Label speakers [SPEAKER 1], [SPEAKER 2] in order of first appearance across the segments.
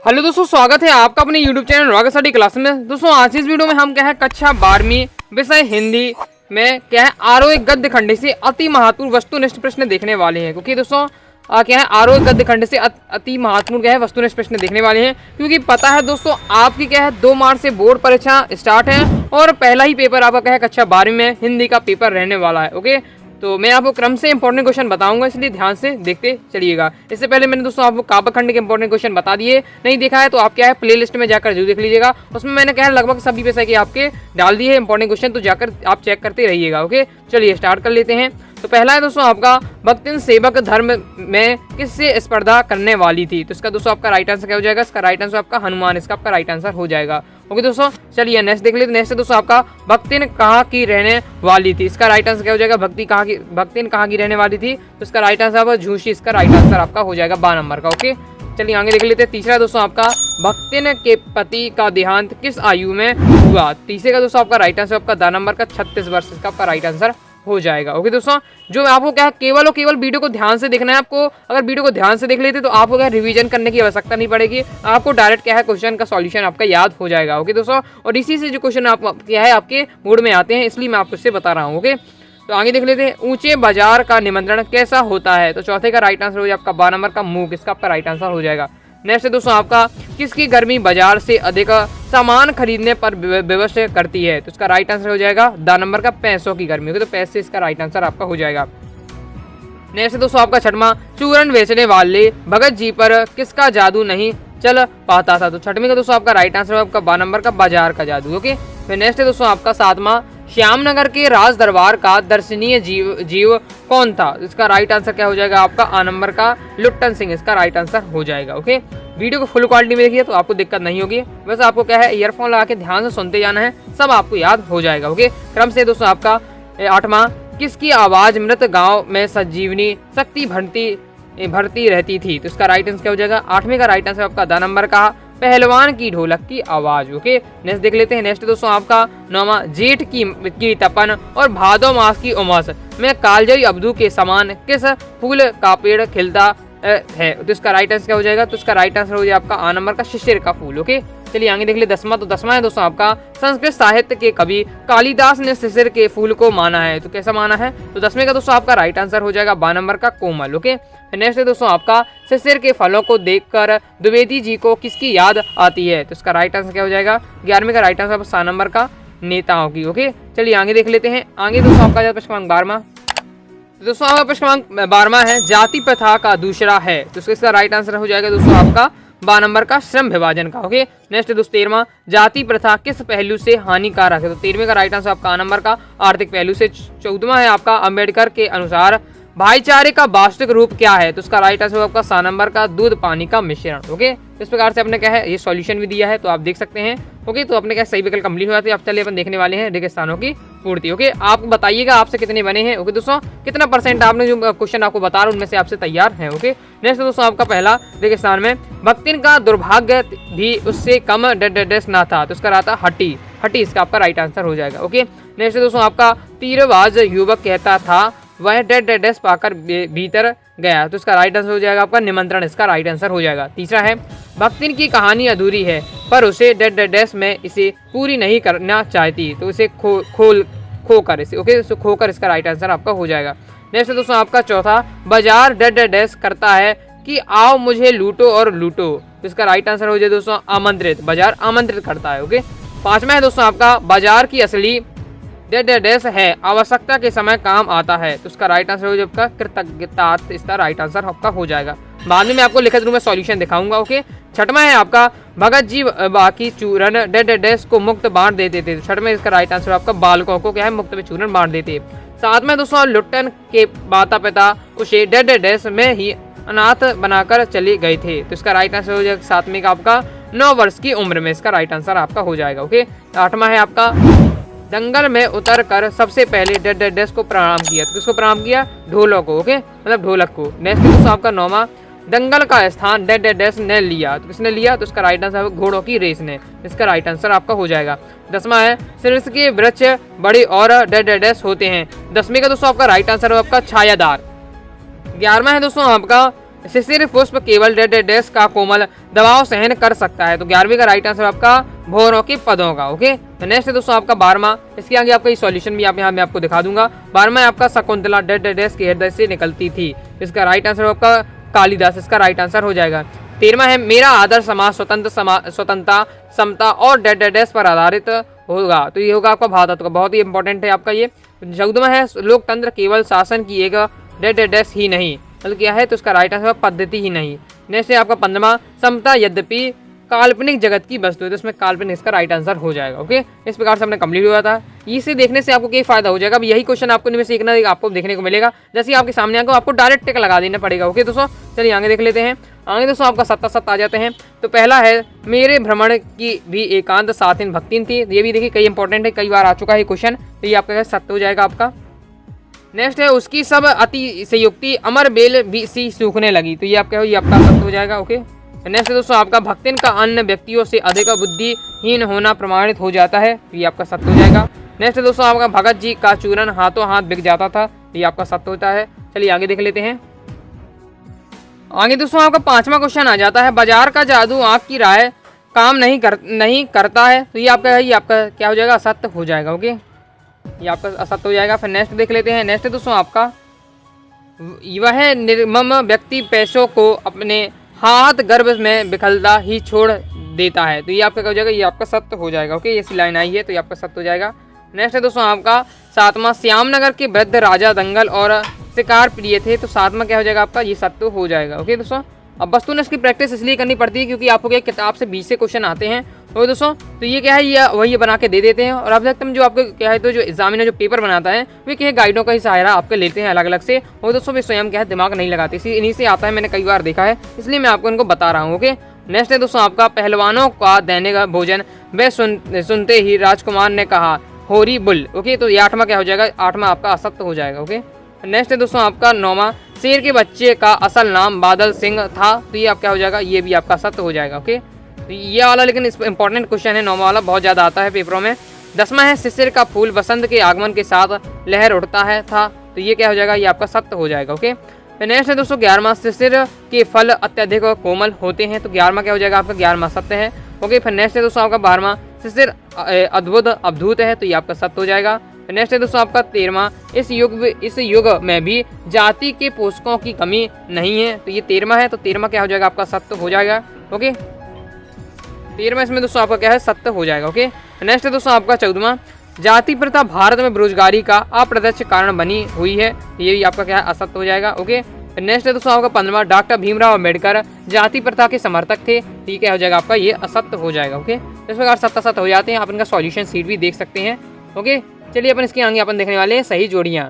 [SPEAKER 1] Hello दोस्तों, स्वागत है आपका अपने YouTube channel rocket study class में। दोस्तों आज इस वीडियो में हम क्या है कक्षा 12वीं विषय हिंदी में क्या है आरोह गद्य खंड से अति महत्वपूर्ण वस्तुनिष्ठ प्रश्न देखने वाले हैं। क्योंकि दोस्तों क्या है आरोह गद्य खंड से अति महत्वपूर्ण क्या है वस्तुनिष्ठ प्रश्न देखने वाले हैं। क्योंकि पता है दोस्तों आपकी क्या है 2 मार्च से बोर्ड परीक्षा स्टार्ट है और पहला ही पेपर आपका क्या है कक्षा 12वीं में हिंदी का पेपर रहने वाला है। ओके, तो मैं आपको क्रम से इंपॉर्टेंट क्वेश्चन बताऊंगा, इसलिए ध्यान से देखते चलिएगा। इससे पहले मैंने दोस्तों आपको काव्यखंड के इंपॉर्टेंट क्वेश्चन बता दिए, नहीं देखा है तो आप क्या है प्लेलिस्ट में जाकर जरूर देख लीजिएगा। उसमें मैंने क्या है लगभग सभी विषय के आपके डाल दिए हैं इंपॉर्टेंट क्वेश्चन, तो जाकर आप चेक करते रहिएगा। ओके, चलिए स्टार्ट कर लेते हैं। तो पहला है दोस्तों आपका भक्तिन सेवक धर्म में किससे स्पर्धा करने वाली थी। तो इसका दोस्तों आपका राइट आंसर क्या हो जाएगा? इसका राइट आंसर आपका हनुमान, इसका आपका राइट आंसर हो जाएगा। ओके दोस्तों, चलिए नेक्स्ट देख लेते। नेक्स्ट दोस्तों आपका भक्तिन कहाँ की रहने वाली थी। इसका राइट आंसर क्या हो जाएगा? भक्तिन कहाँ की रहने वाली थी। तो इसका राइट आंसर आपका झूसी, इसका राइट आंसर आपका हो जाएगा 12 नंबर का। ओके, चलिए आगे देख लेते हैं। तीसरा दोस्तों आपका भक्तिन के पति का देहांत किस आयु में हुआ। तीसरे का दोस्तों आपका राइट आंसर आपका 10 नंबर का 36 वर्ष, इसका आपका राइट आंसर हो जाएगा। ओके दोस्तों, जो आपको क्या केवल और केवल वीडियो को ध्यान से देखना है। आपको अगर वीडियो को ध्यान से देख लेते तो आपको क्या रिवीजन करने की आवश्यकता नहीं पड़ेगी, आपको डायरेक्ट क्या है क्वेश्चन का सॉल्यूशन आपका याद हो जाएगा। ओके दोस्तों, और इसी से जो क्वेश्चन आप क्या है आपके मूड में आते हैं, इसलिए मैं आपको इससे बता रहा हूँ। ओके, तो आगे देख लेते हैं। ऊंचे बाजार का निमंत्रण कैसा होता है। तो चौथे का राइट आंसर हो जाएगा आपका 12 नंबर का मूक, इसका आपका राइट आंसर हो जाएगा। नेक्स्ट है दोस्तों आपका किसकी गर्मी बाजार से अधिक सामान खरीदने पर विवश करती है। तो इसका राइट आंसर हो जाएगा 10 नंबर का पैसों की गर्मी। तो पैसे इसका राइट आंसर आपका हो जाएगा। नेक्स्ट है दोस्तों आपका छठवां चूरन बेचने वाले भगत जी पर किसका जादू नहीं चल पाता था। तो छठवीं का दोस्तों आपका राइट आंसर आपका 12 नंबर का बाजार का जादू। ओके, फिर नेक्स्ट है दोस्तों आपका 7वां श्यामनगर के राज दरबार का दर्शनीय जीव कौन था। इसका राइट आंसर क्या हो जाएगा आपका आ नंबर का लुट्टन सिंह, इसका राइट आंसर हो जाएगा। ओके, वीडियो को फुल क्वालिटी में देखिए तो आपको दिक्कत नहीं होगी। वैसे आपको क्या है ईयरफोन लगा के ध्यान से सुनते जाना है, सब आपको याद हो जाएगा। ओके, क्रम से दोस्तों आपका 8वां किसकी आवाज मृत गांव में संजीवनी शक्ति भरती रहती थी। तो इसका राइट आंसर क्या हो जाएगा? 8वें का राइट आंसर आपका 10 नंबर का पहलवान की ढोलक की आवाज। ओके, नेक्स्ट देख लेते हैं। नेक्स्ट दोस्तों आपका 9वां जेठ की तपन और भादो मास की उमस में कालजयी अब्दू के समान किस फूल का पेड़ खिलता है। तो इसका राइट आंसर क्या हो जाएगा? तो इसका राइट आंसर हो जाएगा आपका आ नंबर का शिशिर का फूल। ओके, चलिए आगे देख ले 10वां। तो 10वां है दोस्तों आपका संस्कृत साहित्य के कवि कालिदास ने शिशिर के फूल को माना है। तो कैसा माना है? तो 10वें का दोस्तों आपका राइट आंसर हो जाएगा 12 नंबर का कोमल। ओके, नेक्स्ट है दोस्तों आपका शिशिर के फलों को देखकर द्विवेदी जी को किसकी याद आती है। तो इसका राइट आंसर क्या हो जाएगा? 11वें का राइट आंसर 7 नंबर का नेताओं की। ओके, चलिए आगे देख लेते हैं। आगे दोस्तों आपका प्रश्न क्रमांक 12वां। दोस्तों आपका प्रश्न क्रमांक 12वां है जाति प्रथा का दूसरा है। तो इसका राइट आंसर हो जाएगा दोस्तों आपका 12 नंबर का श्रम विभाजन का। ओके, नेक्स्ट दोस्तों 13वां जाति प्रथा किस पहलू से हानिकारक है। तो 13वें का राइट आंसर आपका आ नंबर का आर्थिक पहलू से। 14वां है आपका अंबेडकर के अनुसार भाईचारे का वास्तविक रूप क्या है। तो उसका राइट आंसर आपका 7 नंबर का दूध पानी का मिश्रण। ओके, इस प्रकार से अपने क्या है ये सॉल्यूशन भी दिया है, तो आप देख सकते हैं। ओके, तो अपने क्या सही विकल्प कंप्लीट हो जाते हैं। अब चलिए अपन देखने वाले हैं रेगिस्तानों की पूर्ति। ओके, आप बताइएगा आपसे कितने बने हैं। ओके दोस्तों, कितना परसेंट आपने जो क्वेश्चन आपको बता रहा हूँ उनमें से आपसे तैयार है। ओके, नेक्स्ट दोस्तों आपका पहला रेगिस्तान में भक्तिन का दुर्भाग्य भी उससे कम डेस ना था। तो इसका रहता हटी, इसका आपका राइट आंसर हो जाएगा। ओके, नेक्स्ट दोस्तों आपका तीरबाज युवक कहता था वह डेस पाकर भीतर गया। तो इसका राइट आंसर हो जाएगा आपका निमंत्रण, इसका राइट आंसर हो जाएगा। तीसरा है भक्तिन की कहानी अधूरी है पर उसे डेस में इसे पूरी नहीं करना चाहती। तो इसे खोकर इसे। ओके, तो खोकर इसका राइट आंसर आपका हो जाएगा। नेक्स्ट दोस्तों आपका चौथा बाजार डेस करता है कि आओ मुझे लूटो और लूटो। तो इसका राइट आंसर हो जाए दोस्तों आमंत्रित, बाजार आमंत्रित करता है। ओके, 5वां है दोस्तों आपका बाजार की असली डेस है आवश्यकता के समय काम आता है। तो उसका राइट आंसर हो जाएगा आपका कृतज्ञता, इसका राइट आंसर आपका हो जाएगा। बाद में मैं आपको लिखित रूप में सॉल्यूशन दिखाऊंगा। ओके, 6वां है आपका भगत जी बाकी चूरन डेस को मुक्त बांट देते थे। 6वें इसका राइट आंसर आपका बालकों को क्या है मुक्त में चूरन बांट देते। 7वां दोस्तों लुट्टन के माता पिता उसे डेस में ही अनाथ बनाकर चले गए थे। तो इसका राइट आंसर हो जाएगा 7वें का आपका 9 वर्ष की उम्र में, इसका राइट आंसर आपका हो जाएगा। ओके, 8वां है आपका दंगल में उतर कर सबसे पहले डेस को प्रणाम किया। तो किसको प्रणाम किया? ढोलक को। ओके, मतलब ढोलक को। नेक्स्ट दोस्तों आपका 9वां दंगल का स्थान डेस ने लिया। तो किसने लिया? तो इसका राइट आंसर घोड़ों की रेस ने, इसका राइट आंसर आपका हो जाएगा। 10वां है शीर्ष के वृक्ष बड़े और डेस होते हैं। 10वें का दोस्तों आपका राइट आंसर हो आपका छायादार। 11वां है दोस्तों आपका शिशिर पुष्प केवल डैश का कोमल दबाव सहन कर सकता है। तो 11वीं का राइट आंसर आपका भौरों के पदों का। ओके, तो नेक्स्ट है दोस्तों आपका 12वां, इसके आगे आपका ये सॉल्यूशन भी आप यहाँ मैं आपको दिखा दूंगा। 12वां आपका शकुंतला डैश के हृदय से निकलती थी, इसका राइट आंसर आपका कालिदास, इसका राइट आंसर हो जाएगा। 13वां है मेरा आदर्श समाज स्वतंत्रता समता और डैश पर आधारित होगा, तो ये होगा आपका भारत का, बहुत ही इंपॉर्टेंट है आपका ये। 14वां है लोकतंत्र केवल शासन की एक डैश ही नहीं, मतलब क्या है, तो इसका राइट आंसर पद्धति ही नहीं। नेक्स्ट है आपका 15वां समता यद्यपि काल्पनिक जगत की वस्तु है, तो इसमें काल्पनिक इसका राइट आंसर हो जाएगा। ओके, इस प्रकार से हमने कंप्लीट हुआ था। इसे देखने से आपको क्या फायदा हो जाएगा, यही क्वेश्चन आपको इनमें सीखना आपको देखने को मिलेगा। जैसे आपके सामने आएगा आपको डायरेक्ट टिक लगा देना पड़ेगा। ओके दोस्तों, चलिए आगे देख लेते हैं। आगे दोस्तों आपका 7 आ जाते हैं। तो पहला है मेरे भ्रमण की भी एकांत साथिन भक्तिन थी, ये भी देखिए कई इंपॉर्टेंट है, कई बार आ चुका है क्वेश्चन, तो ये आपका सत्य हो जाएगा आपका। नेक्स्ट है उसकी सब अति संयुक्ति अमर बेल भी सी सूखने लगी, तो ये आपका सत्य हो जाएगा। ओके, नेक्स्ट दोस्तों आपका भक्तिन का अन्य व्यक्तियों से अधिक बुद्धिहीन होना प्रमाणित हो जाता है, तो ये आपका सत्य हो जाएगा। नेक्स्ट दोस्तों आपका भगत जी का चूरन हाथों हाथ बिक जाता था, ये आपका सत्य होता है। चलिए आगे देख लेते हैं। आगे दोस्तों आपका 5वां क्वेश्चन आ जाता है बाजार का जादू आपकी राय काम नहीं करता है, तो ये आपका क्या हो जाएगा, असत्य हो जाएगा। ओके, ये आपका असत्य हो जाएगा। फिर नेक्स्ट देख लेते हैं। नेक्स्ट दोस्तों आपका वह निर्मम व्यक्ति पैसों को अपने हाथ गर्भ में बिखलता ही छोड़ देता है, तो ये आपका क्या हो जाएगा, ये आपका सत्य हो जाएगा। ओके, ये सी लाइन आई है, तो ये आपका सत्य हो जाएगा। नेक्स्ट है दोस्तों आपका 7वां श्यामनगर के वृद्ध राजा दंगल और शिकार प्रिय थे, तो 7वां क्या हो जाएगा आपका, ये सत्य हो जाएगा। ओके दोस्तों, अब वस्तुनिष्ठ की प्रैक्टिस इसलिए करनी पड़ती है क्योंकि आपको क्या किताब से 20 से क्वेश्चन आते हैं। ओके दोस्तों, तो ये क्या है, ये वही बना के दे देते हैं, और अब तक जो आपको क्या है, तो जो एग्जामिनर जो पेपर बनाता है वे क्या है गाइडों का ही सहारा आपके लेते हैं अलग अलग से। और दोस्तों वे स्वयं क्या है दिमाग नहीं लगाते, इन्हीं से आता है, मैंने कई बार देखा है, इसलिए मैं आपको इनको बता रहा हूँ। ओके, नेक्स्ट है दोस्तों आपका पहलवानों का दैनिक भोजन वह सुनते ही राजकुमार ने कहा होरी बुल। ओके, तो ये 8वां क्या हो जाएगा, 8वां आपका असत्य हो जाएगा। ओके, नेक्स्ट है दोस्तों आपका 9वां शेर के बच्चे का असल नाम बादल सिंह था, तो ये आप क्या हो जाएगा, ये भी आपका सत्य हो जाएगा। ओके, तो ये वाला लेकिन इंपॉर्टेंट क्वेश्चन है, 9वां वाला बहुत ज़्यादा आता है पेपरों में। 10वां है शिशिर का फूल बसंत के आगमन के साथ लहर उठता है था, तो ये क्या हो जाएगा, ये आपका सत्य हो जाएगा। ओके, नेक्स्ट है दोस्तों 11वां शिशिर के फल अत्यधिक कोमल होते हैं, तो 11वां क्या हो जाएगा आपका, 11वां सत्य है। ओके, फिर नेक्स्ट है दोस्तों आपका 12वां शिशिर अद्भुत अवधूत है, तो ये आपका सत्य हो जाएगा। नेक्स्ट है दोस्तों आपका 13वां इस युग में भी जाति के पोषकों की कमी नहीं है, तो ये 13वां है, तो 13वां क्या हो जाएगा आपका सत्य हो जाएगा। ओके, 13वां इसमें दोस्तों आपका क्या है, सत्य हो जाएगा। ओके, नेक्स्ट है दोस्तों आपका 14वां जाति प्रथा भारत में बेरोजगारी का अप्रत्यक्ष कारण बनी हुई है, ये भी आपका क्या है, असत्य हो जाएगा। ओके, नेक्स्ट है दोस्तों आपका 15वां डॉक्टर भीमराव अम्बेडकर जाति प्रथा के समर्थक थे, तो ये क्या हो जाएगा आपका, ये असत्य हो जाएगा। ओके, इस प्रकार सत्य हो जाते हैं, आप इनका सॉल्यूशन शीट भी देख सकते हैं। ओके, चलिए अपन इसके आगे अपन देखने वाले हैं सही जोड़ियाँ।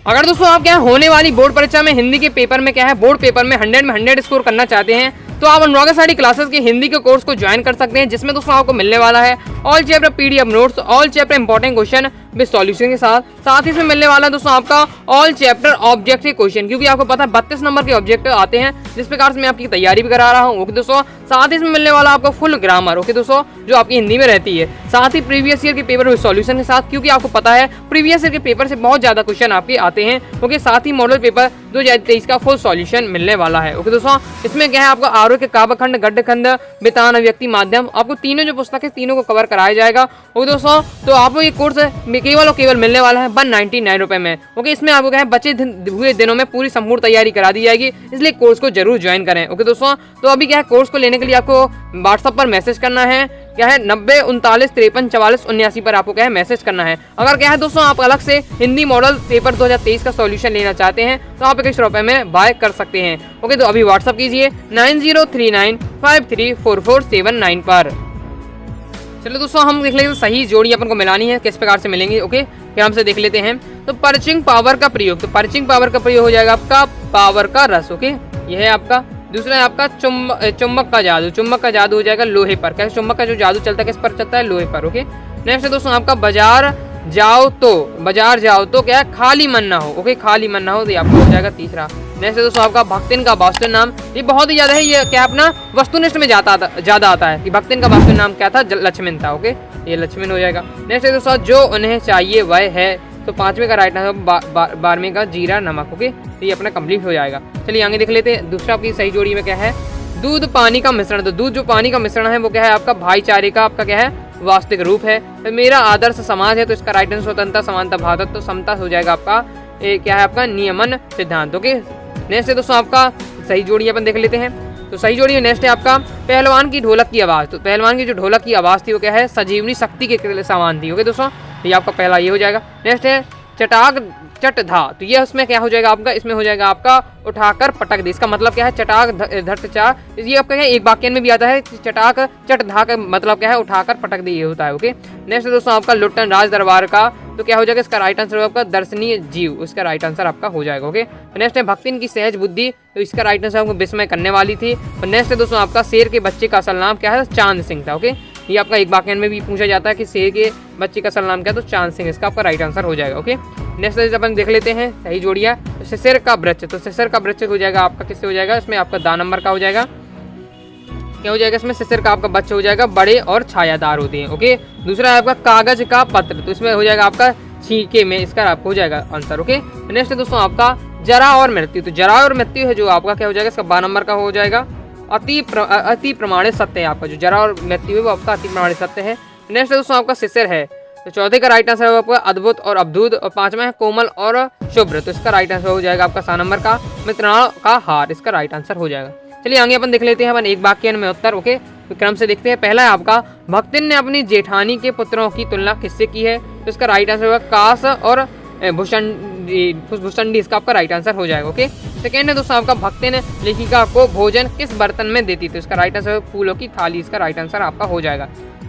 [SPEAKER 1] अगर दोस्तों आप क्या होने वाली बोर्ड परीक्षा में हिंदी के पेपर में क्या है, बोर्ड पेपर में 100 में 100 स्कोर करना चाहते हैं, तो आप अनुराग साड़ी क्लासेस के हिंदी के कोर्स को ज्वाइन कर सकते हैं, जिसमें दोस्तों आपको मिलने वाला है all chapter PDF notes, all chapter important question with solution के साथ ही इसमें मिलने वाला है दोस्तों आपका ऑल चैप्टर ऑब्जेक्टिव क्वेश्चन, क्योंकि आपको पता है 32 नंबर के ऑब्जेक्टिव आते हैं, जिस प्रकार से मैं आपकी तैयारी भी करा रहा हूँ। ओके दोस्तों, साथ ही इसमें मिलने वाला आपको फुल ग्रामर, ओके दोस्तों, जो आपकी हिंदी में रहती है, साथ ही प्रीवियस ईयर के पेपर विद सॉल्यूशन के साथ, क्योंकि आपको पता है प्रीवियस ईयर के पेपर से बहुत ज्यादा क्वेश्चन आपके आते हैं। ओके, साथ ही मॉडल पेपर 2023 का फुल सॉल्यूशन मिलने वाला है। ओके दोस्तों, इसमें क्या है आपका आरोग्य काव्यखंड गद्यखंड वितान व्यक्ति माध्यम, आपको तीनों जो पुस्तक है तीनों को कवर कराया जाएगा। ओके दोस्तों, तो आपको ये कोर्स केवल और केवल मिलने वाला है 199 रुपए में। ओके, इसमें आपको क्या है बचे हुए दिनों में पूरी संपूर्ण तैयारी करा दी जाएगी, इसलिए कोर्स को जरूर ज्वाइन करें। ओके दोस्तों, तो अभी क्या है कोर्स को लेने के लिए आपको व्हाट्सएप पर मैसेज करना है, क्या है 90 39 53 44 79 पर आपको क्या है मैसेज करना है। अगर क्या है दोस्तों आप अलग से हिंदी मॉडल पेपर 2023 का सॉल्यूशन लेना चाहते हैं तो आप 21 रुपए में बाय कर सकते हैं। ओके, तो अभी व्हाट्सएप कीजिए 9039534479 पर। चलो दोस्तों, हम देख लेते हैं सही जोड़ी अपन को मिलानी है किस प्रकार से मिलेंगी। ओके, फिर हमसे देख लेते हैं। तो पर्चिंग पावर का प्रयोग, तो पर्चिंग पावर का प्रयोग हो जाएगा आपका पावर का रस। ओके, यह है आपका। दूसरा है आपका चुंबक का जादू, चुंबक का जादू हो जाएगा लोहे पर। कैसे चुंबक का जो जादू चलता है किस पर चलता है, लोहे पर। ओके, नेक्स्ट है दोस्तों आपका बाजार जाओ तो क्या है खाली मन ना हो। ओके, खाली मन ना हो, तो आपका हो जाएगा तीसरा। नेक्स्ट है दोस्तों आपका भक्तिन का वास्तु नाम, ये बहुत ही ज्यादा है, ये क्या अपना वस्तुनिष्ठ में ज्यादा आता है कि भक्तिन का वास्तु नाम क्या था, लक्ष्मण था। ओके, ये लक्ष्मण हो जाएगा। नेक्स्ट है दोस्तों जो उन्हें चाहिए वह है, तो 5वें का राइट आंसर 12वें का जीरा नमक। ओके, तो ये अपना कंप्लीट हो जाएगा। चलिए आगे देख लेते हैं। दूसरा आपकी सही जोड़ी में क्या है, दूध पानी का मिश्रण। तो दूध जो पानी का मिश्रण है वो क्या है आपका भाईचारे का आपका क्या है वास्तविक रूप है। तो मेरा आदर्श समाज है, तो इसका राइट आंसर स्वतंत्रता समानता भारत तो समता हो जाएगा आपका क्या है आपका नियमन सिद्धांत। ओके, नेक्स्ट है दोस्तों आपका सही जोड़ी अपन देख लेते हैं। तो सही जोड़ी में नेक्स्ट है आपका पहलवान की ढोलक की आवाज़। तो पहलवान की जो ढोलक की आवाज़ थी वो क्या है संजीवनी शक्ति के समान थी। ओके दोस्तों, ये आपका पहला ये हो जाएगा। नेक्स्ट है चटाक चट धा। तो ये उसमें क्या हो जाएगा आपका, इसमें हो जाएगा आपका उठाकर पटक दे। इसका मतलब क्या है चटाक धट चा, ये आपका क्या एक वाक्य में भी आता है चटाक चट धा का मतलब क्या है उठाकर पटक दे, ये होता है। ओके, नेक्स्ट दोस्तों आपका लुट्टन राज दरबार का। तो क्या हो जाएगा इसका राइट आंसर आपका दर्शनीय जीव, इसका राइट आंसर आपका हो जाएगा। ओके, नेक्स्ट है भक्तिन की सहज बुद्धि। तो इसका राइट आंसर आपको विस्मय करने वाली थी। और नेक्स्ट है दोस्तों आपका शेर के बच्चे का असल नाम क्या है, चांद सिंह था। ओके, ये आपका एक वाक्य में भी पूछा जाता है कि शेर के बच्चे का असल नाम क्या है, तो चांद सिंह इसका आपका राइट आंसर हो जाएगा। ओके, नेक्स्ट अपन देख लेते हैं सही जोड़िया। तो सिसर का वृक्ष। तो सिसर का वृक्ष हो जाएगा आपका किससे हो जाएगा, इसमें आपका दा नंबर का हो जाएगा, क्या हो जाएगा इसमें सिसर का आपका बच्चा हो जाएगा बड़े और छायादार होते हैं। ओके, दूसरा है आपका कागज का पत्र। तो इसमें हो जाएगा आपका छीके में, इसका आपको हो जाएगा आंसर। ओके, नेक्स्ट है दोस्तों आपका जरा और मृत्यु। तो जरा और मृत्यु है जो आपका क्या हो जाएगा, इसका 12 नंबर का हो जाएगा अति प्रमाणित सत्य है। आपका जो जरा और मृत्यु है वो आपका अति प्रमाणित सत्य है। नेक्स्ट है दोस्तों आपका सिसर है। तो चौथे का राइट आंसर है आपका अद्भुत और अवधूत। और 5वां है कोमल और शुभ्र। तो इसका राइट आंसर हो जाएगा आपका 7 नंबर का मित्राण का हार, इसका राइट आंसर हो जाएगा। चलिए आगे अपन देख लेते हैं अपन एक वाक्य में उत्तर। ओके, क्रम से देखते हैं। पहला है आपका भक्तिन ने अपनी जेठानी के पुत्रों की तुलना किससे की है। तो इसका राइट आंसर होगा कास और भुसंडी, इसका आपका राइट आंसर हो जाएगा। ओके, सेकेंड है दोस्तों आपका भक्तिन लेखिका को भोजन किस बर्तन में देती। तो इसका राइट आंसर फूलों की थाली, इसका राइट आंसर आपका हो जाएगा।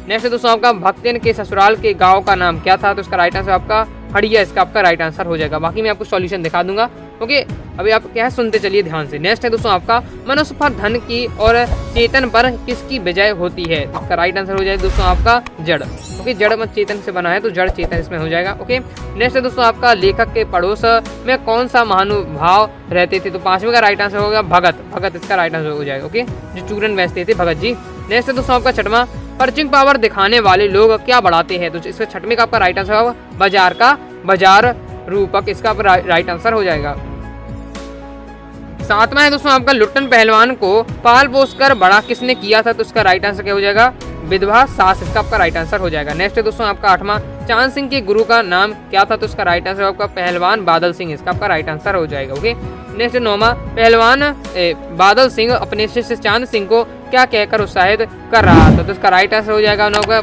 [SPEAKER 1] नेक्स्ट है दोस्तों आपका भक्तिन के ससुराल के गांव का नाम क्या था। तो इसका राइट आंसर आपका हड़िया, इसका आपका राइट आंसर हो जाएगा। बाकी मैं आपको सॉल्यूशन दिखा दूंगा। ओके, अभी आप क्या है सुनते चलिए ध्यान से। नेक्स्ट है दोस्तों आपका मनुष्य पर धन की और चेतन पर किसकी विजय होती है। इसका राइट आंसर हो जाएगा दोस्तों आपका जड़। ओके, जड़ मत चेतन से बना है तो जड़ चेतन इसमें हो जाएगा। ओके, नेक्स्ट है दोस्तों आपका लेखक के पड़ोस में कौन सा महानुभाव रहते थे। तो 5वें का राइट आंसर होगा भगत, भगत इसका राइट आंसर हो जाएगा। ओके, जो चूरन बेचते थे भगत जी। नेक्स्ट है दोस्तों आपका छठवां पर्चिंग पावर दिखाने वाले लोग क्या बढ़ाते हैं। तो इसका छठवें का आपका राइट आंसर होगा बाजार का बाजार रूपक, इसका राइट आंसर हो जाएगा। 7वां है दोस्तों आपका लुट्टन पहलवान को पाल पोस कर बड़ा किसने किया था। तो इसका राइट आंसर क्या हो जाएगा विधवा सास, इसका आपका राइट आंसर हो जाएगा। नेक्स्ट है दोस्तों आपका 8वां चांद सिंह के गुरु का नाम क्या था। तो इसका राइट आंसर आपका पहलवान बादल सिंह, इसका आपका राइट आंसर हो जाएगा। ओके, नेक्स्ट 9वां पहलवान बादल सिंह अपने शिष्य चांद सिंह को क्या कहकर उत्साहित कर रहा था। तो इसका राइट आंसर हो जाएगा 9 का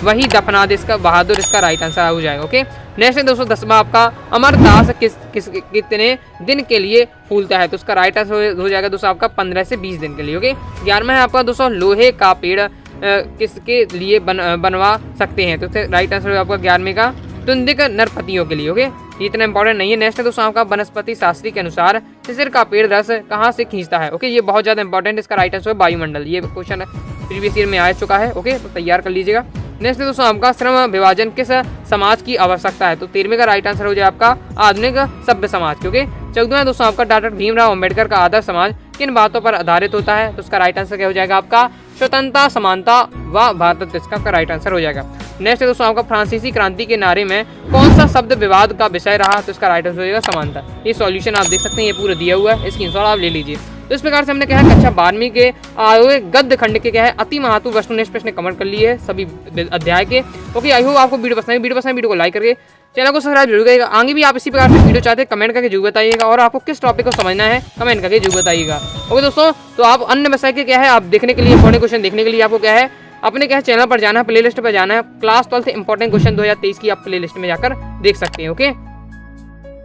[SPEAKER 1] वही दफनाद, इसका बहादुर, इसका राइट आंसर हो जाएगा। ओके, नेक्स्ट है दोस्तों 10वां आपका अमरदास कितने दिन के लिए फूलता है। तो उसका राइट आंसर हो जाएगा दोस्तों आपका 15 से 20 दिन के लिए। ओके, 11वां है आपका दोस्तों लोहे का पेड़ किसके लिए बनवा सकते हैं। तो राइट आंसर आपका 11वें का तुंदिक नरपतियों के लिए। ओके, ये इतना इंपॉर्टेंट नहीं है। नेक्स्ट है दोस्तों आपका वनस्पति शास्त्री के अनुसार सिसर का पेड़ रस कहाँ से खींचता है। ओके, ये बहुत ज्यादा इंपॉर्टेंट, इसका राइट आंसर है वायुमंडल। ये क्वेश्चन प्रीवियस ईयर में आ चुका है। ओके, तो तैयार कर लीजिएगा। नेक्स्ट है दोस्तों आपका श्रम विभाजन किस समाज की आवश्यकता है। तो 13वें का राइट आंसर हो जाए आपका आधुनिक सभ्य समाज। क्योंकि 14वां दोस्तों आपका डॉक्टर भीमराव अंबेडकर का आदर्श समाज किन बातों पर आधारित होता है। तो उसका राइट आंसर क्या हो जाएगा आपका स्वतंत्रता समानता व भारत, इसका राइट आंसर हो जाएगा। नेक्स्ट है दोस्तों आपका फ्रांसीसी क्रांति के नारे में कौन सा शब्द विवाद का विषय रहा। तो इसका राइट आंसर हो जाएगा समानता। ये सॉल्यूशन आप देख सकते हैं, ये पूरा दिया हुआ है, स्क्रीनशॉट आप ले लीजिए। तो इस प्रकार से हमने क्या है कक्षा 12वीं के आए हुए गद्य खंड के क्या है अति महत्व वस्तुनिष्ठ प्रश्न कमेंट कर लिए सभी अध्याय के। ओके, आई होप आपको वीडियो पसंद है। वीडियो को लाइक करके चैनल को सब्सक्राइब जरूर करिएगा। आगे भी आप इसी प्रकार से वीडियो चाहते हैं कमेंट करके जरूर बताइएगा, और आपको किस टॉपिक को समझना है कमेंट करके जरूर बताइएगा। ओके दोस्तों, तो आप अन्य विषय के क्या है आप देखने के लिए इंपॉर्टेंट क्वेश्चन देखने के लिए आपको क्या है अपने क्या है चैनल पर जाना है, प्लेलिस्ट पर जाना है। क्लास 12 इंपॉर्टेंट क्वेश्चन 2023 की आप प्लेलिस्ट में जाकर देख सकते हैं। ओके,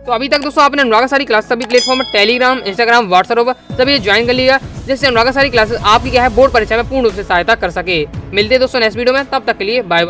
[SPEAKER 1] तो अभी तक दोस्तों आपने अनुराग सारी क्लास सभी प्लेटफॉर्म पर टेलीग्राम, इंस्टाग्राम, व्हाट्सएप सभी ज्वाइन कर लिया, जिससे अनुराग सारी क्लासेस आपकी क्या है बोर्ड परीक्षा में पूर्ण रूप से सहायता कर सके। मिलते हैं दोस्तों नेक्स्ट वीडियो में, तब तक के लिए बाय।